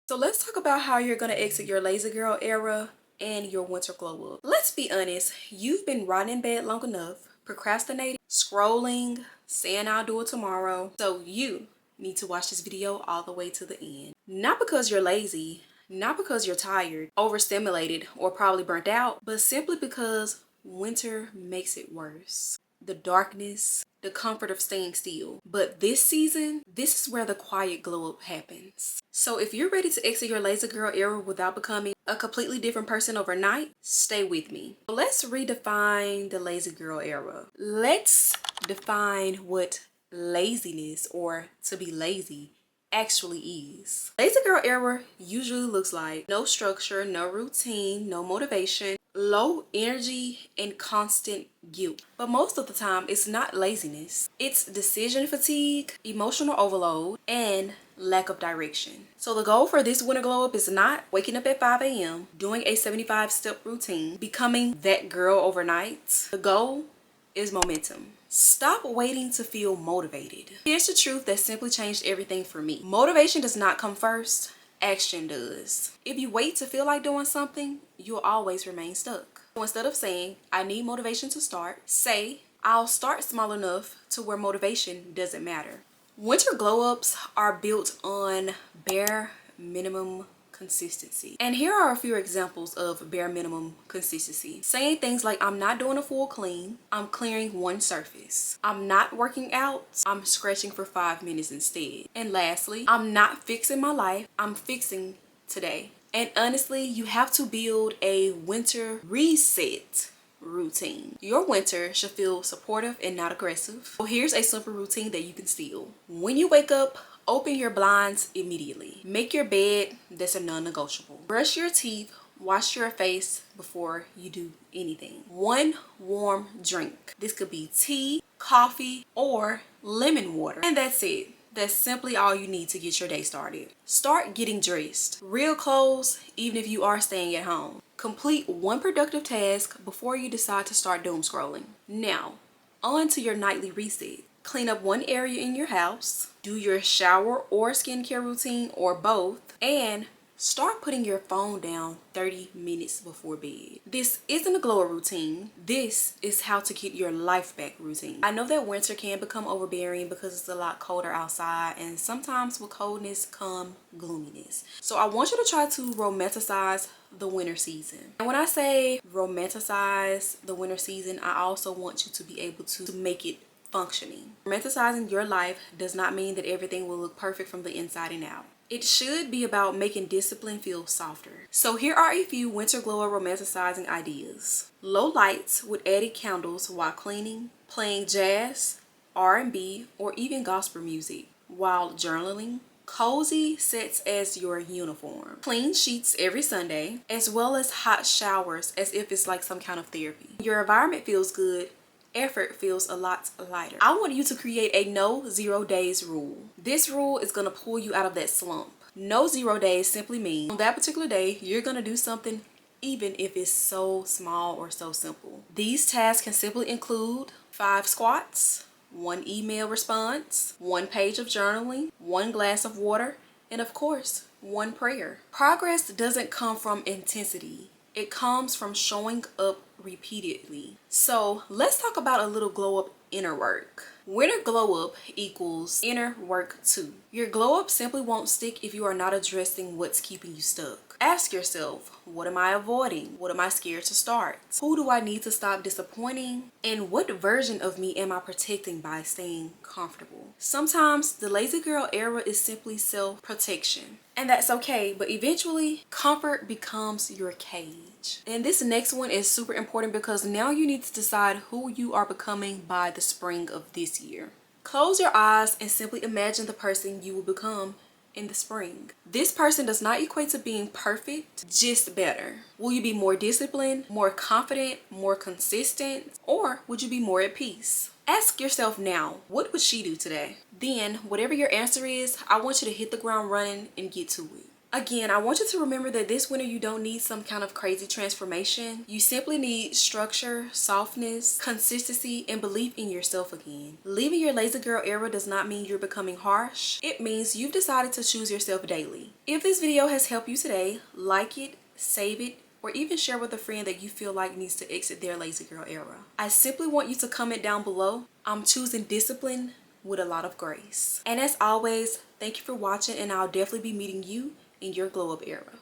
So let's talk about how you're going to exit your lazy girl era and your winter glow up. Let's be honest, you've been rotting in bed long enough, procrastinating, scrolling, saying I'll do it tomorrow. So you need to watch this video all the way to the end. Not because you're lazy, not because you're tired, overstimulated, or probably burnt out, but simply because winter makes it worse. The darkness, the comfort of staying still. But this season, this is where the quiet glow up happens. So if you're ready to exit your lazy girl era without becoming a completely different person overnight, stay with me. Let's redefine the lazy girl era. Let's define what laziness, or to be lazy, actually is. Lazy girl era usually looks like no structure, no routine, no motivation, low energy, and constant guilt. But most of the time, it's not laziness. It's decision fatigue, emotional overload, and lack of direction. So the goal for this winter glow up is not waking up at 5 a.m., doing a 75-step routine, becoming that girl overnight. The goal is momentum. Stop waiting to feel motivated. Here's the truth that simply changed everything for me. Motivation does not come first. Action does. If you wait to feel like doing something, you'll always remain stuck. So instead of saying, I need motivation to start, say, I'll start small enough to where motivation doesn't matter. Winter glow ups are built on bare minimum consistency. And here are a few examples of bare minimum consistency. Saying things like, I'm not doing a full clean, I'm clearing one surface. I'm not working out, I'm stretching for 5 minutes instead. And lastly, I'm not fixing my life, I'm fixing today. And honestly, you have to build a winter reset routine. Your winter should feel supportive and not aggressive. So here's a simple routine that you can steal. When you wake up, open your blinds immediately. Make your bed, that's a non-negotiable. Brush your teeth, wash your face before you do anything. One warm drink. This could be tea, coffee, or lemon water. And that's it. That's simply all you need to get your day started. Start getting dressed. Real clothes, even if you are staying at home. Complete one productive task before you decide to start doom scrolling. Now, on to your nightly reset. Clean up one area in your house, do your shower or skincare routine or both, and start putting your phone down 30 minutes before bed. This isn't a glow up routine. This is how to get your life back routine. I know that winter can become overbearing because it's a lot colder outside, and sometimes with coldness come gloominess. So I want you to try to romanticize the winter season. And when I say romanticize the winter season, I also want you to be able to make it functioning. Romanticizing your life does not mean that everything will look perfect from the inside and out. It should be about making discipline feel softer. So here are a few winter glow up romanticizing ideas. Low lights with added candles while cleaning, playing jazz, R&B, or even gospel music while journaling. Cozy sets as your uniform. Clean sheets every Sunday, as well as hot showers as if it's like some kind of therapy. Your environment feels good, effort feels a lot lighter. I want you to create a no 0 days rule. This rule is going to pull you out of that slump. No 0 days simply means on that particular day, you're going to do something even if it's so small or so simple. These tasks can simply include 5 squats, 1 email response, 1 page of journaling, 1 glass of water, and of course, 1 prayer. Progress doesn't come from intensity. It comes from showing up repeatedly. So let's talk about a little glow up inner work. Winter glow up equals inner work too. Your glow up simply won't stick if you are not addressing what's keeping you stuck. Ask yourself, what am I avoiding? What am I scared to start? Who do I need to stop disappointing? And what version of me am I protecting by staying comfortable? Sometimes the lazy girl era is simply self-protection. And that's okay, but eventually comfort becomes your cage. And this next one is super important because now you need to decide who you are becoming by the spring of this year. Close your eyes and simply imagine the person you will become in the spring. This person does not equate to being perfect, just better. Will you be more disciplined, more confident, more consistent, or would you be more at peace? Ask yourself now, what would she do today? Then, whatever your answer is, I want you to hit the ground running and get to it. Again, I want you to remember that this winter you don't need some kind of crazy transformation. You simply need structure, softness, consistency, and belief in yourself again. Leaving your lazy girl era does not mean you're becoming harsh. It means you've decided to choose yourself daily. If this video has helped you today, like it, save it, or even share with a friend that you feel like needs to exit their lazy girl era. I simply want you to comment down below, I'm choosing discipline with a lot of grace. And as always, thank you for watching, and I'll definitely be meeting you in your glow up era.